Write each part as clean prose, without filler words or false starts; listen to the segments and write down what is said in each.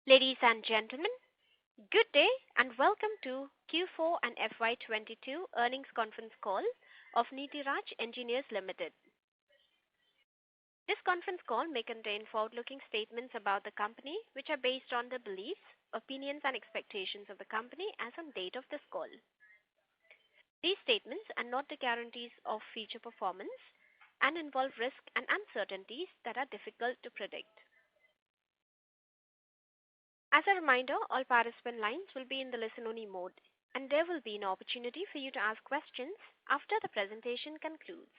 Ladies and gentlemen, good day and welcome to Q4 and FY22 earnings conference call of Nitiraj Engineers Limited. This conference call may contain forward-looking statements about the company which are based on the beliefs, opinions and expectations of the company as on date of this call. These statements are not the guarantees of future performance and involve risks and uncertainties that are difficult to predict. As a reminder, all participant lines will be in the listen-only mode, and there will be an opportunity for you to ask questions after the presentation concludes.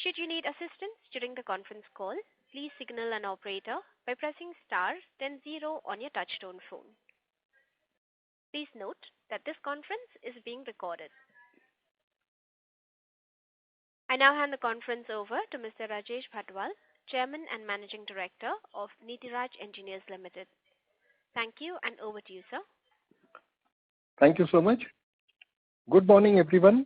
Should you need assistance during the conference call, please signal an operator by pressing star then 0 on your touchtone phone. Please note that this conference is being recorded. I now hand the conference over to Mr. Rajesh Bhatwal, Chairman and Managing Director of Nitiraj Engineers Limited. Thank you and over to you, sir. Thank you so much. Good morning, everyone.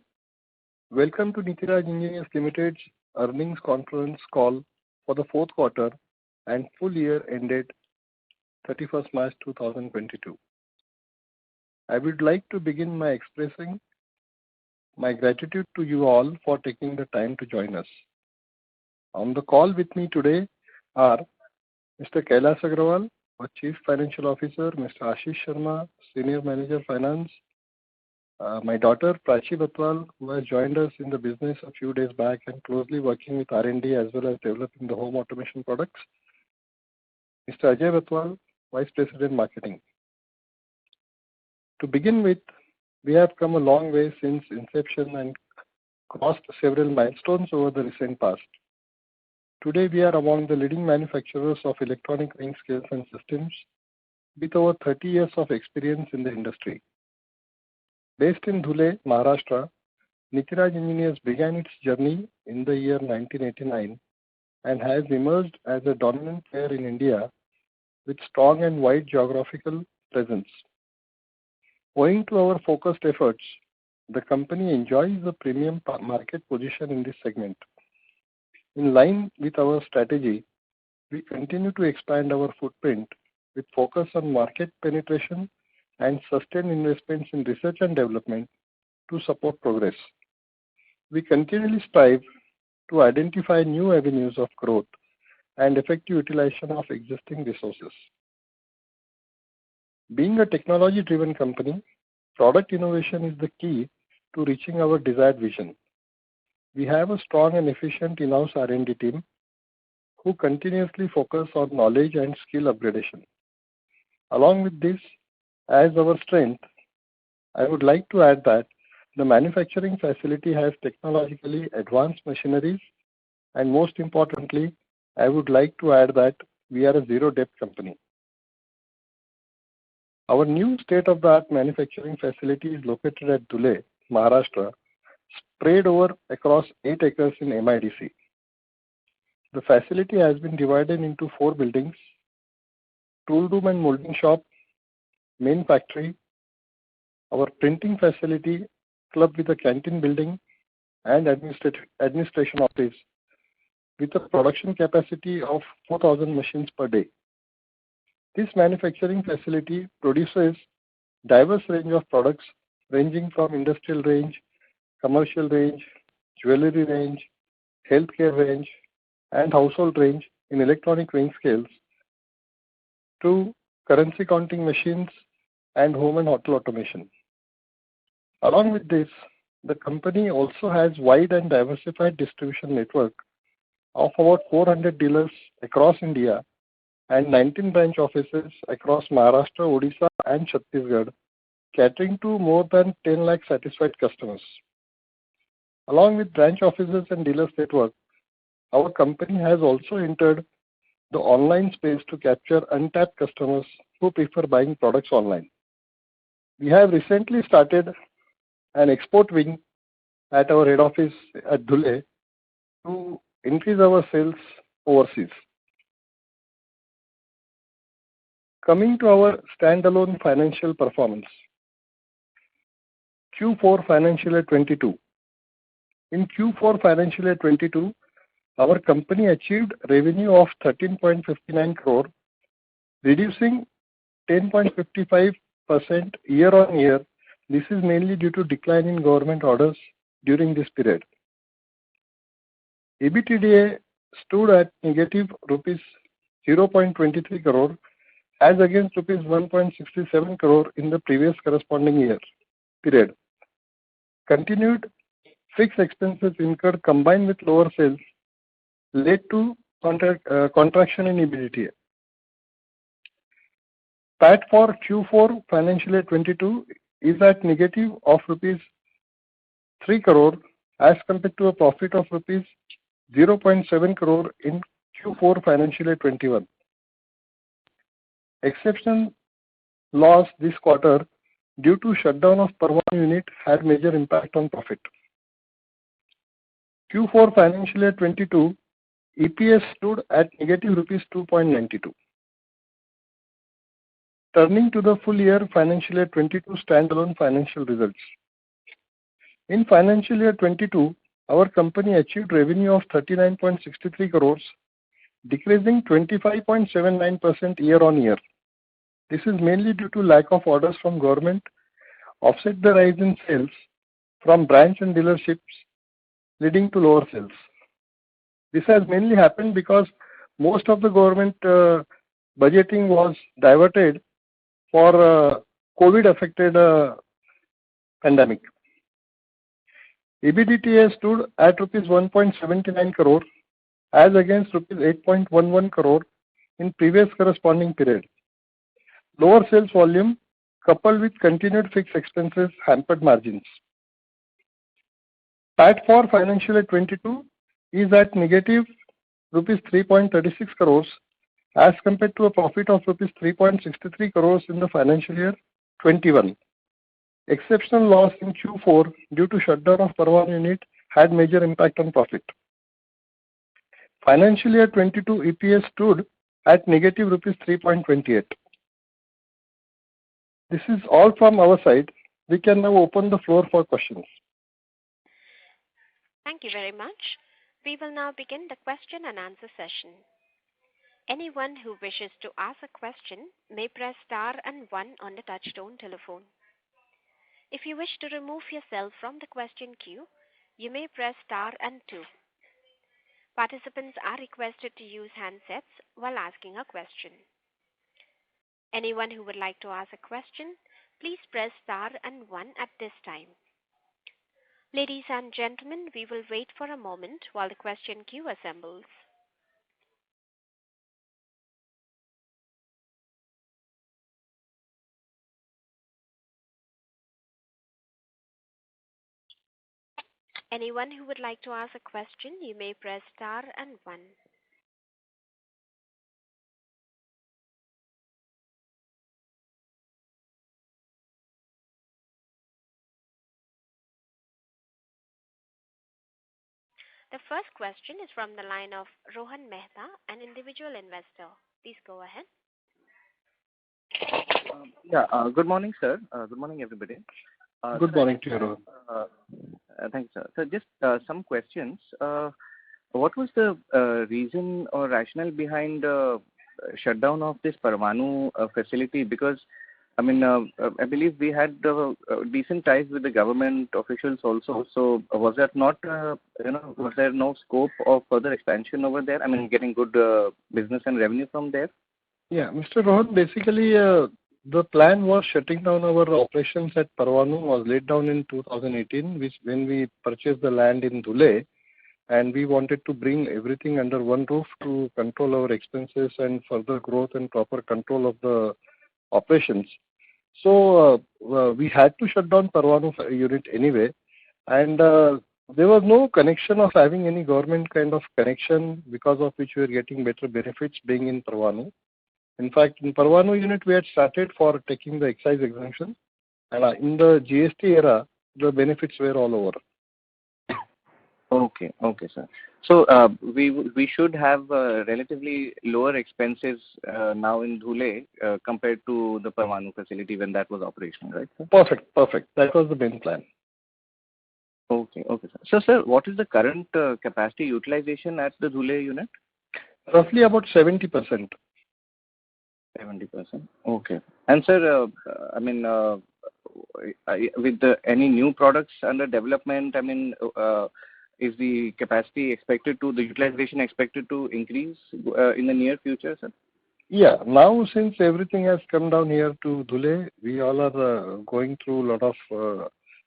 Welcome to Nitiraj Engineers Limited's earnings conference call for the fourth quarter and full year ended 31st March 2022. I would like to begin by expressing my gratitude to you all for taking the time to join us. On the call with me today are Mr. Kailash Agrawal, our Chief Financial Officer, Mr. Ashish Sharma, Senior Manager Finance, my daughter Prachi Bhatwal, who has joined us in the business a few days back and closely working with R&D as well as developing the home automation products, Mr. Ajay Bhatwal, Vice President Marketing. To begin with, we have come a long way since inception and crossed several milestones over the recent past. Today, we are among the leading manufacturers of electronic ring scales and systems with over 30 years of experience in the industry. Based in Dhule, Maharashtra, Nitiraj Engineers began its journey in the year 1989 and has emerged as a dominant player in India with strong and wide geographical presence. Owing to our focused efforts, the company enjoys a premium market position in this segment. In line with our strategy, we continue to expand our footprint with focus on market penetration and sustained investments in research and development to support progress. We continually strive to identify new avenues of growth and effective utilization of existing resources. Being a technology-driven company, product innovation is the key to reaching our desired vision. We have a strong and efficient in-house R&D team who continuously focus on knowledge and skill upgradation. Along with this, as our strength, I would like to add that the manufacturing facility has technologically advanced machineries, and most importantly, I would like to add that we are a zero-debt company. Our new state-of-the-art manufacturing facility is located at Dhule, Maharashtra, spread over across 8 acres in MIDC. The facility has been divided into 4 buildings: tool room and molding shop, main factory, our printing facility clubbed with a canteen building, and administration office with a production capacity of 4,000 machines per day. This manufacturing facility produces diverse range of products ranging from industrial range, commercial range, jewelry range, healthcare range, and household range in electronic ring scales to currency counting machines and home and hotel automation. Along with this, the company also has wide and diversified distribution network of about 400 dealers across India and 19 branch offices across Maharashtra, Odisha, and Chhattisgarh, catering to more than 10 lakh satisfied customers. Along with branch offices and dealers network, our company has also entered the online space to capture untapped customers who prefer buying products online. We have recently started an export wing at our head office at Dhule to increase our sales overseas. Coming to our standalone financial performance. Q4 financial year 22. In Q4 financial year 22, our company achieved revenue of 13.59 crore reducing 10.55% year-on-year. This is mainly due to decline in government orders during this period. EBITDA stood at negative rupees 0.23 crore as against rupees 1.67 crore in the previous corresponding year period. Continued fixed expenses incurred combined with lower sales led to contraction in EBITDA. PAT for Q4 financial year 22 is at negative of rupees 3 crore as compared to a profit of rupees 0.7 crore in Q4 financial year 21. Exceptional loss this quarter due to shutdown of Parvanu unit had major impact on profit. Q4 financial year 22 EPS stood at negative rupees 2.92. Turning to the full year financial year 22 standalone financial results. In financial year 22, our company achieved revenue of 39.63 crores, decreasing 25.79% year-on-year. This is mainly due to lack of orders from government, offset the rise in sales from branch and dealerships, leading to lower sales. This has mainly happened because most of the government budgeting was diverted for COVID-affected pandemic. EBITDA stood at rupees 1.79 crore as against rupees 8.11 crore in previous corresponding period. Lower sales volume coupled with continued fixed expenses hampered margins. PAT for financial year 22 is at negative rupees 3.36 crores as compared to a profit of rupees 3.63 crores in the financial year 21. Exceptional loss in Q4 due to shutdown of Parvanu unit had major impact on profit. Financial year 22 EPS stood at negative rupees 3.28. This is all from our side. We can now open the floor for questions. Thank you very much. We will now begin the question and answer session. Anyone who wishes to ask a question may press star and 1 on the touchtone telephone. If you wish to remove yourself from the question queue, you may press star and 2. Participants are requested to use handsets while asking a question. Anyone who would like to ask a question, please press star and 1 at this time. Ladies and gentlemen, we will wait for a moment while the question queue assembles. Anyone who would like to ask a question, you may press star and 1. The first question is from the line of Rohan Mehta, an individual investor. Please go ahead. Good morning, sir. Good morning, everybody. Good morning to you, Rohan. Thanks, sir. So just some questions. What was the reason or rationale behind shutdown of this Parvanu facility? Because I mean, I believe we had decent ties with the government officials also. So was that not, was there no scope of further expansion over there? I mean, getting good business and revenue from there? Yeah, Mr. Rohan, basically the plan was shutting down our operations at Parvanu was laid down in 2018, which when we purchased the land in Dhule, and we wanted to bring everything under one roof to control our expenses and further growth and proper control of the operations. So we had to shut down Parvanu unit anyway, and there was no connection of having any government kind of connection because of which we were getting better benefits being in Parvanu. In fact, in Parvanu unit we had started for taking the excise exemption, and in the GST era the benefits were all over. Okay, sir. So we should have relatively lower expenses now in Dhule compared to the Parvanu facility when that was operational, right, sir? Perfect. That was the main plan. Okay, sir. So, sir, what is the current capacity utilization at the Dhule unit? Roughly about 70%. 70%. Okay. And sir, with any new products under development, is the utilization expected to increase in the near future, sir? Yeah. Now, since everything has come down here to Dhule, we all are going through a lot of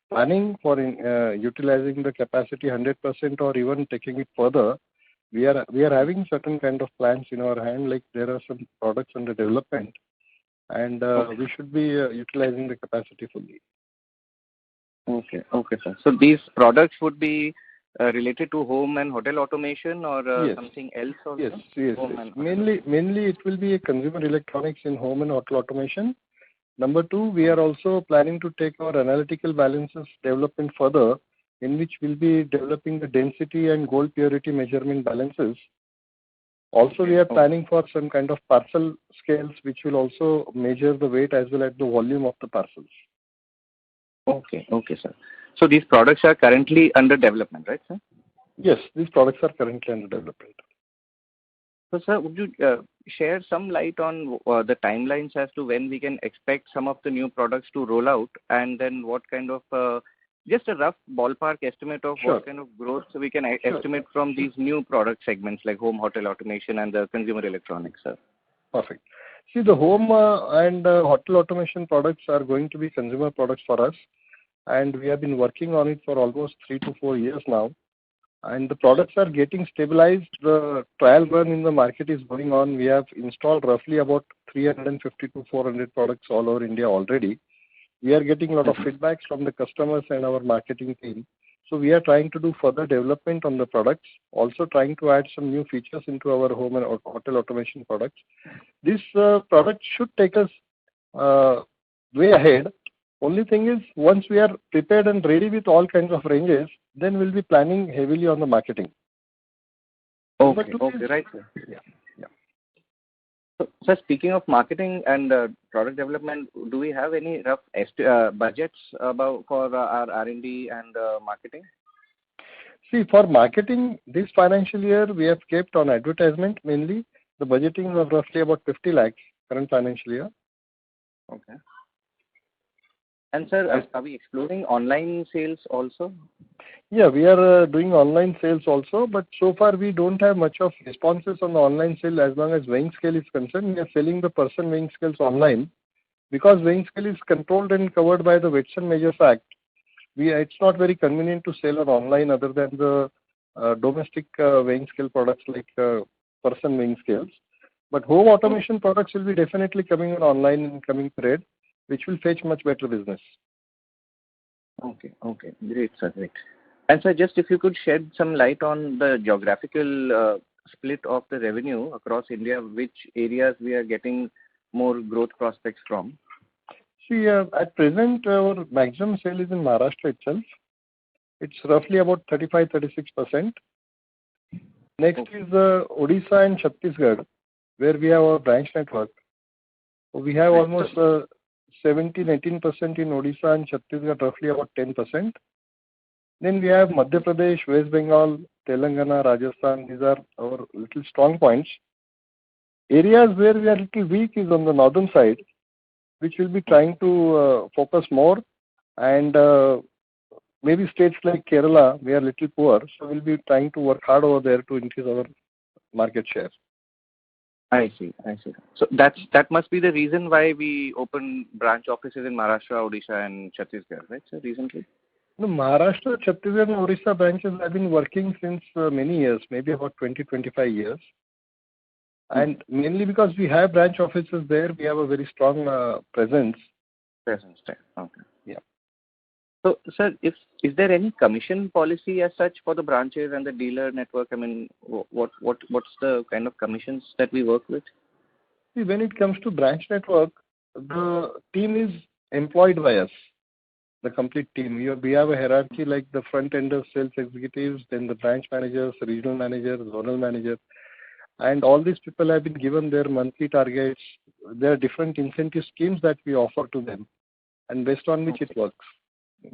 planning for utilizing the capacity 100% or even taking it further. We are having certain kind of plans in our hand, like there are some products under development, and we should be utilizing the capacity fully. Okay, sir. So these products would be related to home and hotel automation or Yes. something else also? Yes. Mainly it will be a consumer electronics in home and hotel automation. Number two, we are also planning to take our analytical balances development further, in which we'll be developing the density and gold purity measurement balances. Also, we are planning for some kind of parcel scales, which will also measure the weight as well as the volume of the parcels. Okay, sir. So these products are currently under development, right, sir? Yes, these products are currently under development. So, sir, would you share some light on the timelines as to when we can expect some of the new products to roll out, and then what kind of just a rough ballpark estimate of what kind of growth we can estimate from these new product segments like home, hotel automation and the consumer electronics, sir? Perfect. See, the home and hotel automation products are going to be consumer products for us, and we have been working on it for almost 3 to 4 years now. And the products are getting stabilized. The trial run in the market is going on. We have installed roughly about 350 to 400 products all over India already. We are getting a lot of feedbacks from the customers and our marketing team. So we are trying to do further development on the products, also trying to add some new features into our home and hotel automation products. This product should take us way ahead. Only thing is, once we are prepared and ready with all kinds of ranges, then we'll be planning heavily on the marketing. Okay, right, sir. Yeah. So, sir, speaking of marketing and product development, do we have any rough budgets for our R&D and marketing? See, for marketing, this financial year, we have kept on advertisement mainly. The budgeting was roughly about 50 lakhs current financial year. Okay. And sir, are we exploring online sales also? Yeah, we are doing online sales also, but so far we don't have much of responses on the online sale as long as weighing scale is concerned. We are selling the person weighing scales online because weighing scale is controlled and covered by the Weights and Measures Act. It's not very convenient to sell on online other than the domestic weighing scale products like person weighing scales. But home automation products will be definitely coming on online in coming period, which will fetch much better business. Okay. Great, sir. Great. And sir, just if you could shed some light on the geographical split of the revenue across India, which areas we are getting more growth prospects from? See, at present, our maximum sale is in Maharashtra itself. It's roughly about 35-36%. Next is Odisha and Chhattisgarh, where we have our branch network. So we have almost 17-18% in Odisha and Chhattisgarh, roughly about 10%. Then we have Madhya Pradesh, West Bengal, Telangana, Rajasthan. These are our little strong points. Areas where we are little weak is on the northern side, which we'll be trying to focus more. And maybe states like Kerala, we are little poor, so we'll be trying to work hard over there to increase our market share. I see. So that must be the reason why we opened branch offices in Maharashtra, Odisha, and Chhattisgarh, right, sir, recently? No, Maharashtra, Chhattisgarh, and Odisha branches have been working since many years, maybe about 20-25 years. And mainly because we have branch offices there, we have a very strong presence. Presence there. Okay. Yeah. So, sir, is there any commission policy as such for the branches and the dealer network? I mean, what's the kind of commissions that we work with? See, when it comes to branch network, the team is employed by us, the complete team. We have a hierarchy like the front-ender sales executives, then the branch managers, regional managers, zonal managers. And all these people have been given their monthly targets. There are different incentive schemes that we offer to them, and based on which it works.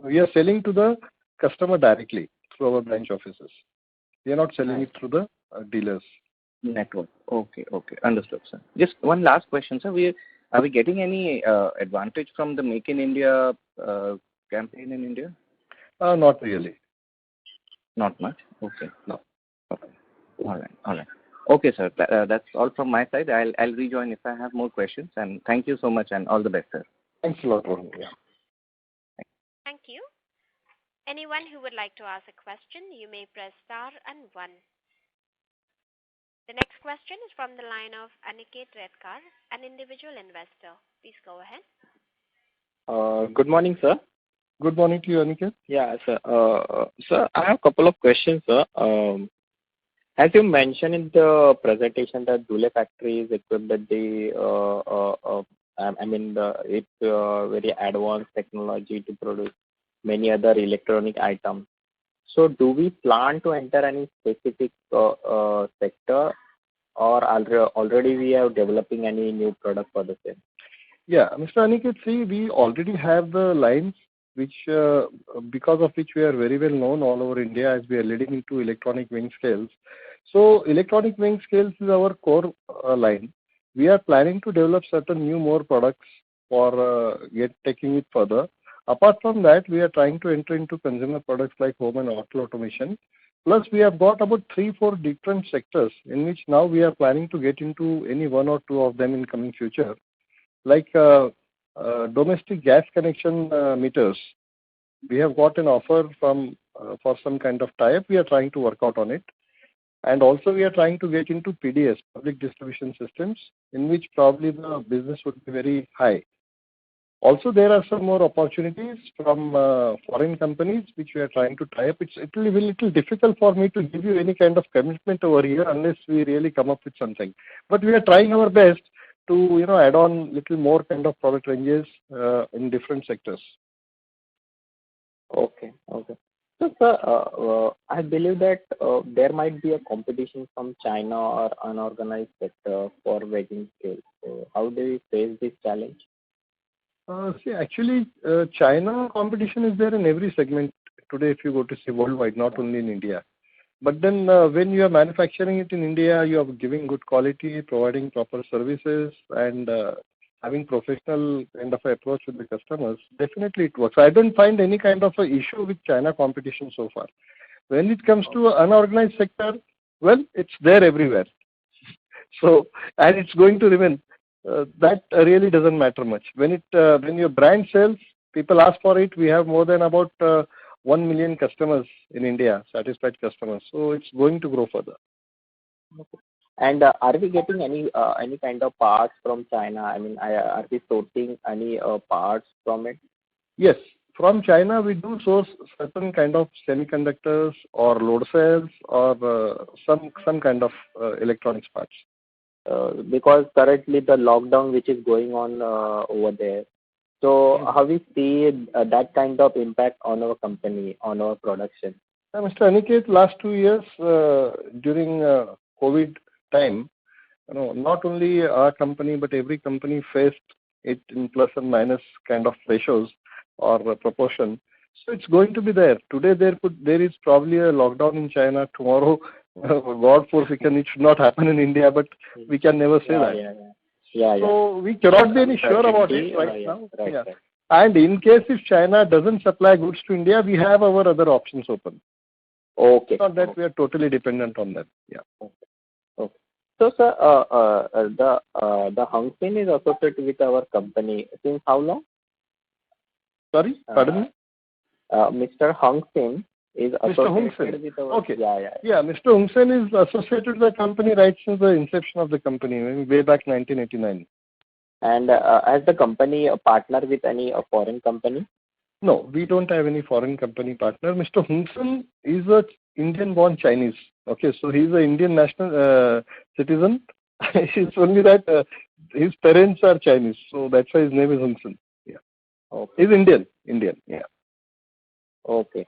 We are selling to the customer directly through our branch offices. We are not selling it through the dealers. Network. Okay. Okay. Understood, sir. Just one last question, sir. Are we getting any advantage from the Make in India campaign in India? Not really. Not much. Okay. No. Okay. All right. All right. Okay, sir. That's all from my side. I'll rejoin if I have more questions. And thank you so much, and all the best, sir. Thanks a lot, Varun. Yeah. Thank you. Anyone who would like to ask a question, you may press star and one. The next question is from the line of Aniket Redkar, an individual investor. Please go ahead. Good morning, sir. Good morning to you, Aniket. Yeah, sir. Sir, I have a couple of questions, sir. As you mentioned in the presentation that Dhule factory is equipped with very advanced technology to produce many other electronic items. So, do we plan to enter any specific sector, or already we are developing any new product for the same? Yeah, Mr. Aniket, see, we already have the lines which, because of which we are very well known all over India as we are leading into electronic wing scales. So, electronic wing scales is our core line. We are planning to develop certain new more products for taking it further. Apart from that, we are trying to enter into consumer products like home and auto automation. Plus, we have got about 3-4 different sectors in which now we are planning to get into any one or two of them in coming future. Like domestic gas connection meters. We have got an offer from for some kind of tie-up. We are trying to work out on it. And also we are trying to get into PDS, public distribution systems, in which probably the business would be very high. Also, there are some more opportunities from foreign companies which we are trying to tie up. It will be a little difficult for me to give you any kind of commitment over here unless we really come up with something. But we are trying our best to add on little more kind of product ranges in different sectors. Okay. Okay. So, sir, I believe that there might be a competition from China or unorganized sector for weighing scale. So, how do you face this challenge? See, actually, China competition is there in every segment today if you go to see worldwide, not only in India. But then when you are manufacturing it in India, you are giving good quality, providing proper services, and having professional kind of approach with the customers, definitely it works. I don't find any kind of a issue with China competition so far. When it comes to unorganized sector, well, it's there everywhere. So, and it's going to remain. That really doesn't matter much. When your brand sells, people ask for it. We have more than about 1 million customers in India, satisfied customers. So it's going to grow further. Okay. And are we getting any kind of parts from China? I mean, are we sourcing any parts from it? Yes, from China we do source certain kind of semiconductors or load cells or some kind of electronics parts. Because currently the lockdown which is going on over there. So how we see that kind of impact on our company, on our production? Mr. Aniket, last 2 years during COVID time, not only our company but every company faced it in plus and minus kind of ratios or proportion. So it's going to be there. Today there is probably a lockdown in China. Tomorrow, God forsaken, it should not happen in India, but we can never say that. So we cannot be any sure about it right now. Right. And in case if China doesn't supply goods to India, we have our other options open. Okay. It's not that we are totally dependent on them. Yeah. Okay. So, sir, the Hung Sen is associated with our company since how long? Sorry, pardon me? Mr. Hung Sen is associated with our... Okay. Yeah, Mr. Hung Sen is associated with the company right since the inception of the company, way back 1989. And has the company a partner with any foreign company? No, we don't have any foreign company partner. Mr. Hung Sen is a Indian-born Chinese. Okay, so he's an Indian national citizen. It's only that his parents are Chinese, so that's why his name is Hung Sen. Yeah. Okay. He's Indian. Yeah. Okay.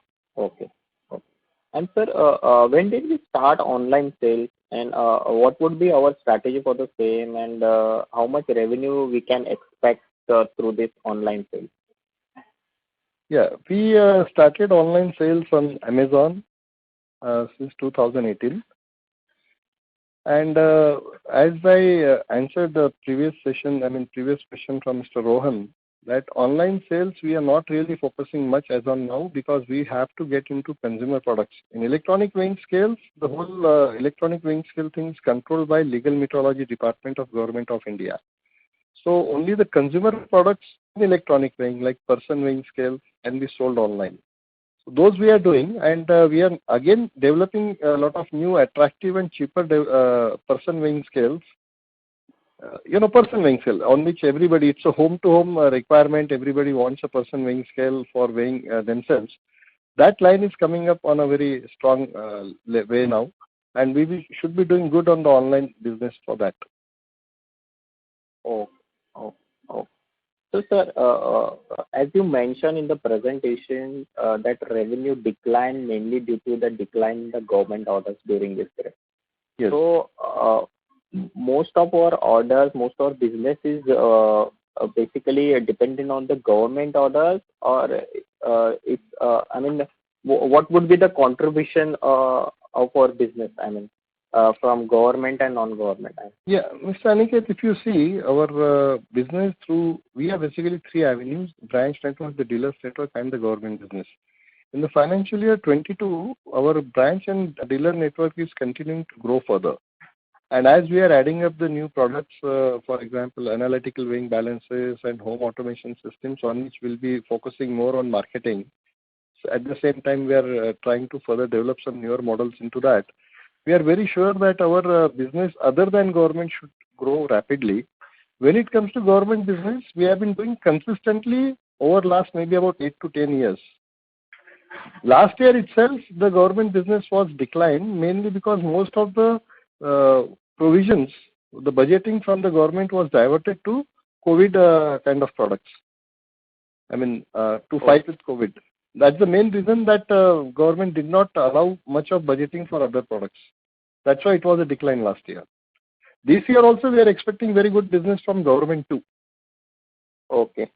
And sir, when did we start online sales, and what would be our strategy for the same, and how much revenue we can expect through this online sales? Yeah, we started online sales on Amazon since 2018. And as I answered the previous question from Mr. Rohan, that online sales we are not really focusing much as on now because we have to get into consumer products. In electronic weighing scales, the whole electronic weighing scale thing is controlled by Legal Metrology Department of Government of India. So only the consumer products in electronic weighing like person weighing scales can be sold online. So those we are doing, and we are again developing a lot of new attractive and cheaper person weighing scales. Person weighing scale on which everybody, it's a home-to-home requirement. Everybody wants a person weighing scale for weighing themselves. That line is coming up on a very strong way now, and should be doing good on the online business for that. Oh, oh, oh. So, sir, as you mentioned in the presentation, that revenue declined mainly due to the decline in the government orders during this period. Yes. So, most of our orders, most of our business is basically dependent on the government orders, or what would be the contribution of our business? From government and non-government. Yeah, Mr. Aniket, if you see our business we have basically three avenues: branch network, the dealers network, and the government business. In the financial year 22, our branch and dealer network is continuing to grow further. And as we are adding up the new products, for example, analytical weighing balances and home automation systems, on which we'll be focusing more on marketing. So at the same time, we are trying to further develop some newer models into that. We are very sure that our business other than government should grow rapidly. When it comes to government business, we have been doing consistently over last maybe about 8 to 10 years. Last year itself, the government business was declined mainly because most of the provisions, the budgeting from the government was diverted to COVID kind of products. To fight with COVID. That's the main reason that government did not allow much of budgeting for other products. That's why it was a decline last year. This year also we are expecting very good business from government too. Okay.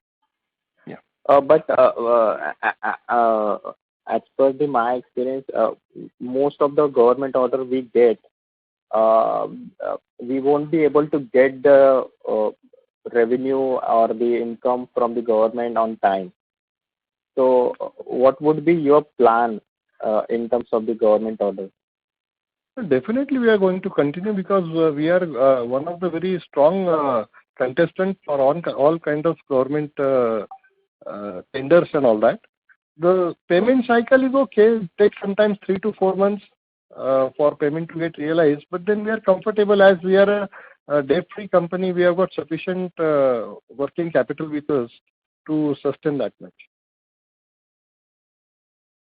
Yeah. But as per my experience, most of the government order we get, we won't be able to get the revenue or the income from the government on time. So what would be your plan in terms of the government order? Definitely we are going to continue because we are one of the very strong contestants for all kind of government tenders and all that. The payment cycle is okay. It takes sometimes 3 to 4 months for payment to get realized, but then we are comfortable as we are a debt-free company. We have got sufficient working capital with us to sustain that much.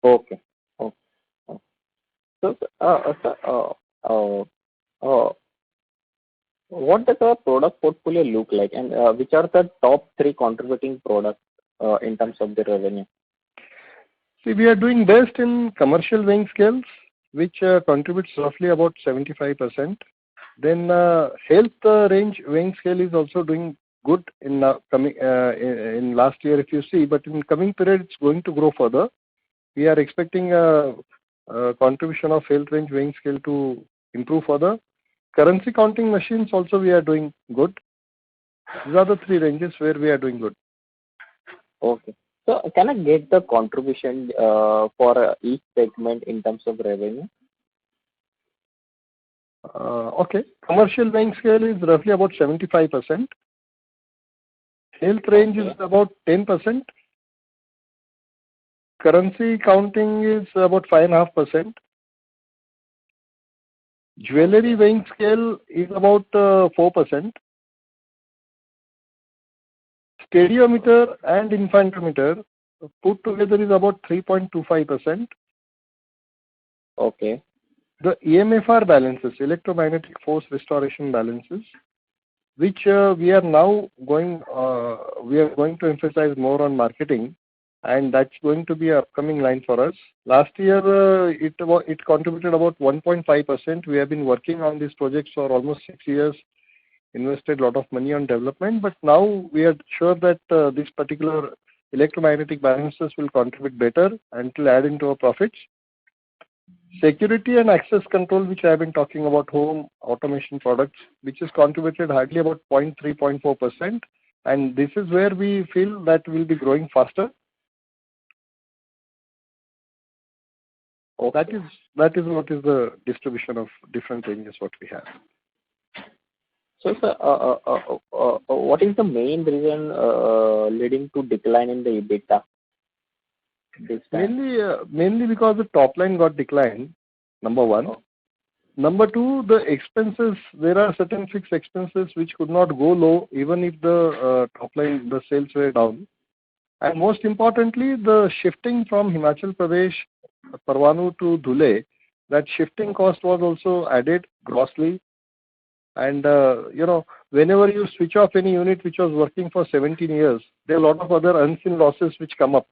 Okay. So, what does our product portfolio look like, and which are the top 3 contributing products in terms of the revenue? See, we are doing best in commercial weighing scales, which contributes roughly about 75%. Then health range weighing scale is also doing good in last year, if you see, but in coming period it's going to grow further. We are expecting contribution of health range weighing scale to improve further. Currency counting machines also we are doing good. These are the 3 ranges where we are doing good. Okay. So can I get the contribution for each segment in terms of revenue? Okay. Commercial weighing scale is roughly about 75%. Health range is about 10%. Currency counting is about 5.5%. Jewelry weighing scale is about 4%. Stadiometer and infantometer put together is about 3.25%. Okay. The EMFR balances, electromagnetic force restoration balances, which we are going to emphasize more on marketing, and that's going to be an upcoming line for us. Last year it contributed about 1.5%. We have been working on these projects for almost 6 years, invested a lot of money on development, but now we are sure that this particular electromagnetic balances will contribute better and will add into our profits. Security and access control, which I have been talking about, home automation products, which is contributed hardly about 0.3, 0.4%. And this is where we feel that we'll be growing faster. Okay. That is what is the distribution of different ranges what we have. So, sir, what is the main reason leading to decline in the EBITDA this time? Mainly because the top line got declined, number one. Oh. Number two, the expenses, there are certain fixed expenses which could not go low even if the top line, the sales were down. And most importantly, the shifting from Himachal Pradesh, Parvanu to Dhule, that shifting cost was also added grossly. And, whenever you switch off any unit which was working for 17 years, there are a lot of other unseen losses which come up.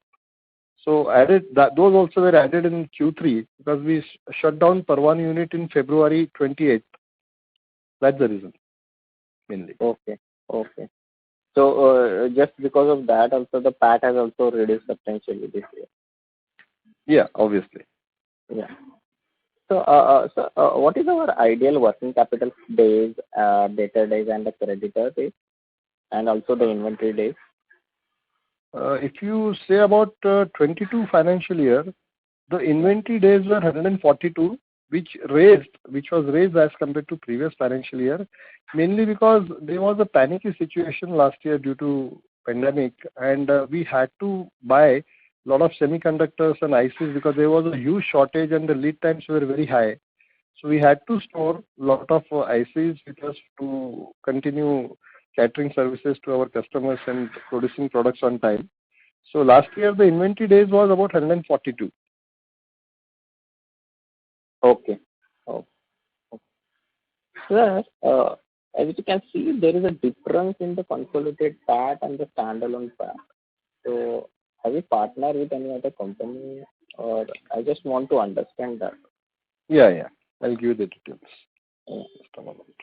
So those also were added in Q3 because we shut down Parvanu unit in February 28th. That's the reason, mainly. Okay. So just because of that, also the PAT has also reduced substantially this year. Yeah, obviously. Yeah. So, what is our ideal working capital days, debtor days, and the creditor days, and also the inventory days? If you say about 22 financial year, the inventory days were 142, which was raised as compared to previous financial year, mainly because there was a panicky situation last year due to pandemic, and we had to buy a lot of semiconductors and ICs because there was a huge shortage and the lead times were very high. So we had to store a lot of ICs with us to continue catering services to our customers and producing products on time. So last year the inventory days was about 142. Okay. Sir, as you can see, there is a difference in the consolidated PAT and the standalone PAT. So, have you partnered with any other company, or I just want to understand that? Yeah. I'll give you the details. Yeah. Just a moment.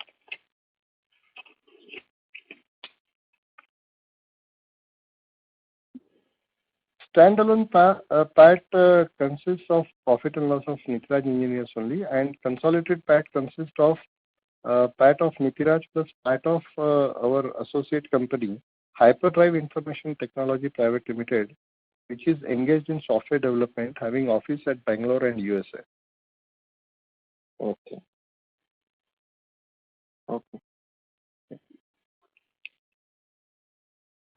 Standalone PAT consists of profit and loss of Nitiraj Engineers only, and consolidated PAT consists of PAT of Nitiraj plus PAT of our associate company, Hyperdrive Information Technology Private Limited, which is engaged in software development, having office at Bangalore and USA. Okay.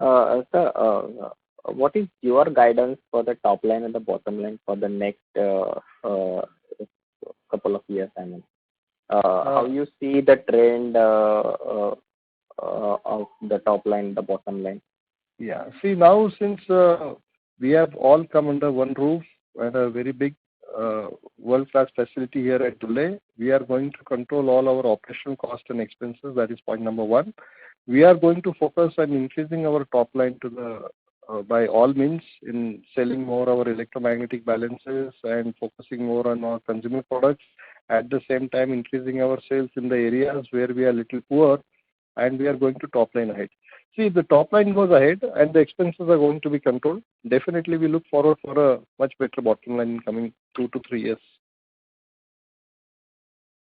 Sir, what is your guidance for the top line and the bottom line for the next couple of years? I mean, how you see the trend of the top line, the bottom line? Yeah. See, now since we have all come under one roof and a very big world-class facility here at Dhule, we are going to control all our operational costs and expenses. That is point number one. We are going to focus on increasing our top line to by all means in selling more our electromagnetic balances and focusing more on our consumer products. At the same time, increasing our sales in the areas where we are little poor, and we are going to top line ahead. See, if the top line goes ahead and the expenses are going to be controlled, definitely we look forward for a much better bottom line in coming 2 to 3 years.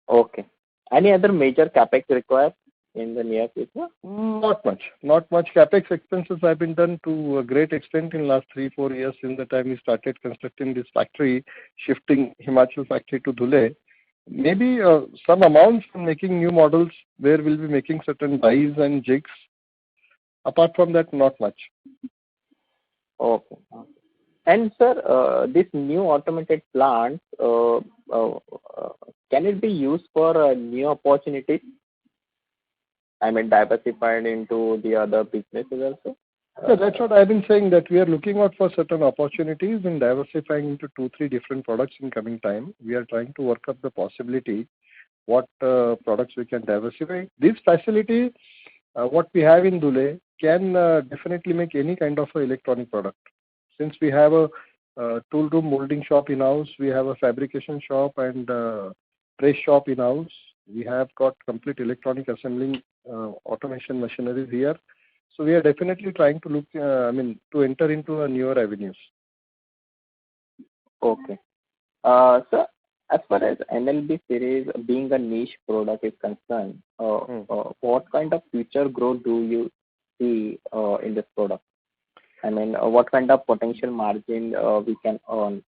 Okay. Any other major capex required in the near future? Not much. Capex expenses have been done to a great extent in last 3-4 years since the time we started constructing this factory, shifting Himachal factory to Dhule. Maybe some amounts from making new models where we'll be making certain dies and jigs. Apart from that, not much. Okay. And sir, this new automated plant, can it be used for new opportunities? I mean, diversified into the other businesses also? Yeah, that's what I've been saying, that we are looking out for certain opportunities and diversifying into 2-3 different products in coming time. We are trying to work up the possibility what products we can diversify. This facility, what we have in Dhule, can definitely make any kind of electronic product. Since we have a tool room molding shop in-house, we have a fabrication shop and press shop in-house. We have got complete electronic assembling automation machineries here. So we are definitely trying to look, to enter into newer avenues. Okay. Sir, as far as NLB series being a niche product is concerned, what kind of future growth do you see in this product? I mean, what kind of potential margin we can earn?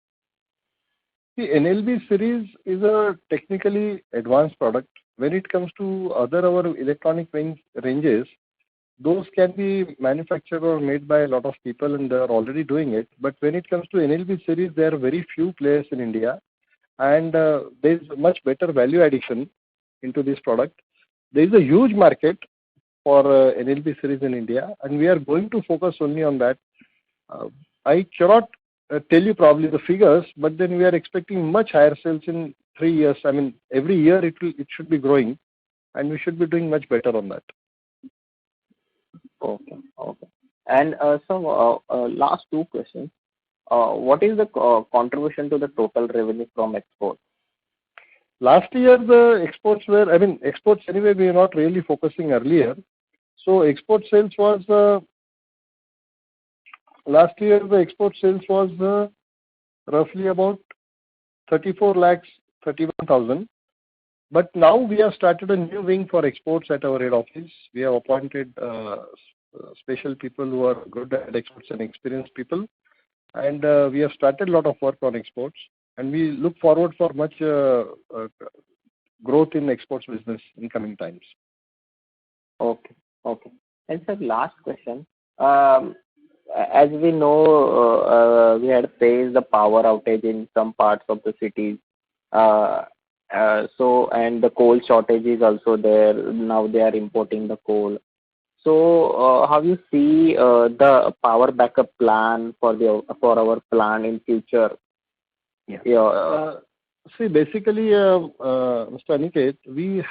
The NLB series is a technically advanced product. When it comes to other our electronic ranges, those can be manufactured or made by a lot of people and they are already doing it. But when it comes to NLB series, there are very few players in India and there is much better value addition into this product. There is a huge market for NLB series in India and we are going to focus only on that. I cannot tell you probably the figures, but then we are expecting much higher sales in 3 years. I mean, every year it should be growing and we should be doing much better on that. Okay. Okay. And last two questions. What is the contribution to the total revenue from export? Last year, the exports were, exports anyway, we are not really focusing earlier. So export sales was, last year the export sales was roughly about 34 lakhs, 31,000. But now we have started a new wing for exports at our head office. We have appointed special people who are good at exports and experienced people. And we have started a lot of work on exports. And we look forward for much growth in exports business in coming times. Okay. Okay. And sir, last question. As we know, we had faced the power outage in some parts of the cities. And the coal shortage is also there. Now they are importing the coal. So how you see the power backup plan for our plan in future? Yeah. See, basically, Mr. Aniket, we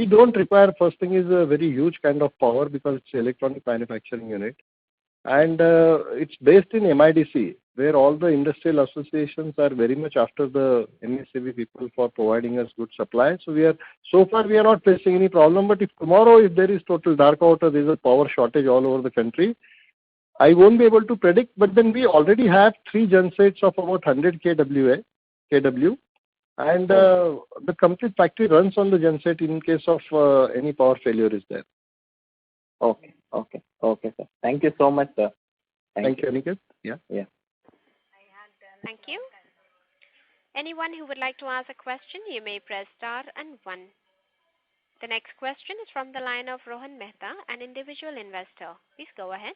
don't require, first thing is a very huge kind of power because it's electronic manufacturing unit. And it's based in MIDC, where all the industrial associations are very much after the MSCV people for providing us good supply. So far we are not facing any problem. But if tomorrow, if there is total darkout or there is a power shortage all over the country, I won't be able to predict. But then we already have 3 gensets of about 100 kW, and the complete factory runs on the genset in case of any power failure is there. Okay. Okay. Okay, sir. Thank you so much, sir. Thank you, Aniket. Yeah. Yeah. Thank you. Anyone who would like to ask a question, you may press star and 1. The next question is from the line of Rohan Mehta, an individual investor. Please go ahead.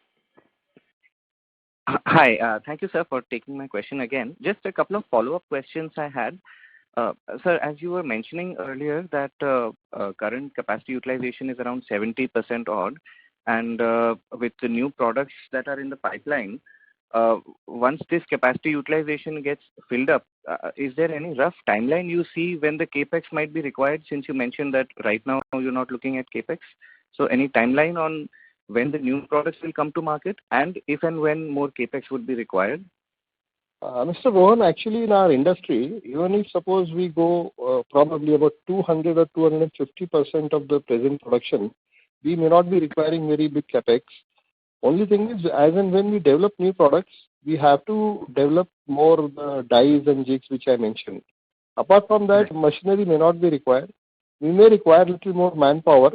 Hi. Thank you, sir, for taking my question again. Just a couple of follow-up questions I had. Sir, as you were mentioning earlier that current capacity utilization is around 70% odd, and with the new products that are in the pipeline, once this capacity utilization gets filled up, is there any rough timeline you see when the capex might be required, since you mentioned that right now you're not looking at capex? So any timeline on when the new products will come to market, and if and when more capex would be required? Mr. Rohan, actually in our industry, even if suppose we go probably about 200 or 250% of the present production, we may not be requiring very big capex. Only thing is, as and when we develop new products, we have to develop more dies and jigs which I mentioned. Apart from that, machinery may not be required. We may require a little more manpower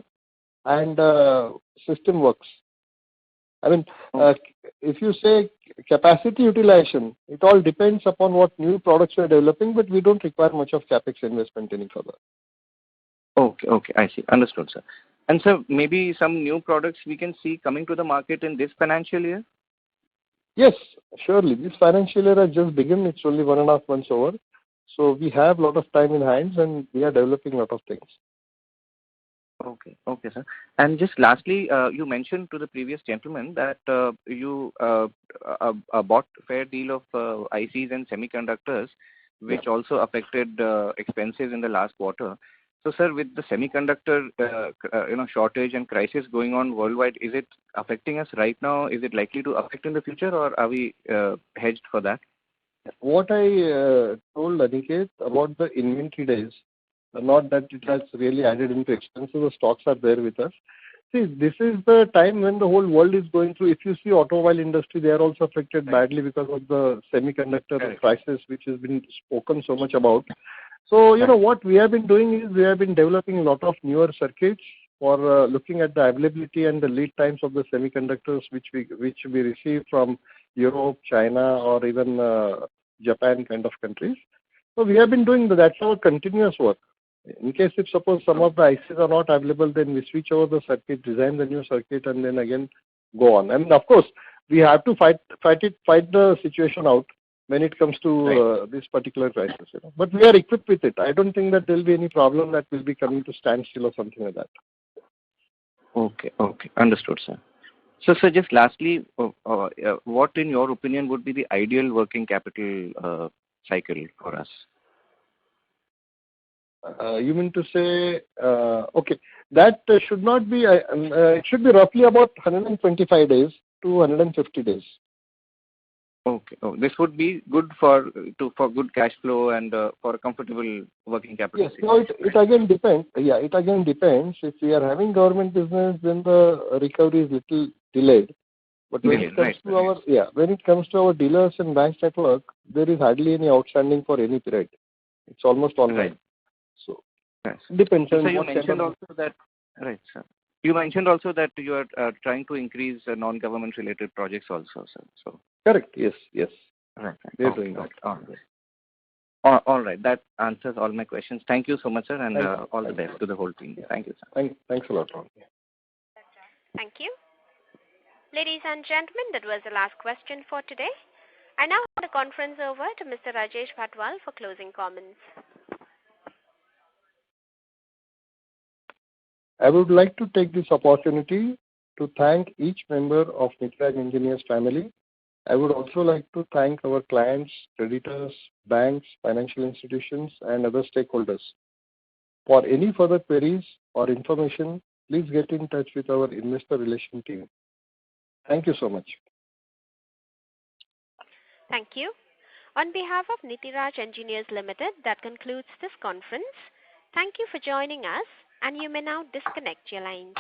and system works. If you say capacity utilization, it all depends upon what new products we are developing, but we don't require much of capex investment any further. Okay, I see. Understood, sir. And sir, maybe some new products we can see coming to the market in this financial year? Yes, surely. This financial year has just begun. It's only 1.5 months over. So we have a lot of time in hands and we are developing a lot of things. Okay, sir. And just lastly, you mentioned to the previous gentleman that you bought a fair deal of ICs and semiconductors, which also affected expenses in the last quarter. So, sir, with the semiconductor shortage and crisis going on worldwide, is it affecting us right now? Is it likely to affect in the future, or are we hedged for that? What I told Aniket about the inventory days, not that it has really added into expenses, the stocks are there with us. See, this is the time when the whole world is going through. If you see automobile industry, they are also affected badly because of the semiconductor crisis, which has been spoken so much about. So, what we have been doing is we have been developing a lot of newer circuits for looking at the availability and the lead times of the semiconductors which we receive from Europe, China, or even Japan kind of countries. So we have been doing that. That's our continuous work. In case if suppose some of the ICs are not available, then we switch over the circuit, design the new circuit, and then again go on. And of course, we have to fight the situation out when it comes to this particular crisis. But we are equipped with it. I don't think that there will be any problem that will be coming to standstill or something like that. Okay. Understood, sir. So, sir, just lastly, what in your opinion would be the ideal working capital cycle for us? You mean to say, okay, that should not be, it should be roughly about 125 days to 150 days. Okay. Oh, this would be good for good cash flow and for a comfortable working capital. Yes. No, it again depends. Yeah, it again depends. If we are having government business, then the recovery is little delayed. But when it comes to when it comes to our dealers and bank network, there is hardly any outstanding for any period. It's almost online. Right. So depends. So you mentioned also that sir. You mentioned also that you are trying to increase non-government related projects also, sir. So correct. Yes. Right. We are doing that. All right. That answers all my questions. Thank you so much, sir, and all the best to the whole team. Thank you, sir. Thanks a lot, Ron. Thank you. Ladies and gentlemen, that was the last question for today. I now hand the conference over to Mr. Rajesh Bhatwal for closing comments. I would like to take this opportunity to thank each member of Nitiraj Engineers family. I would also like to thank our clients, creditors, banks, financial institutions, and other stakeholders. For any further queries or information, please get in touch with our investor relation team. Thank you so much. Thank you. On behalf of Nitiraj Engineers Limited, that concludes this conference. Thank you for joining us, and you may now disconnect your lines.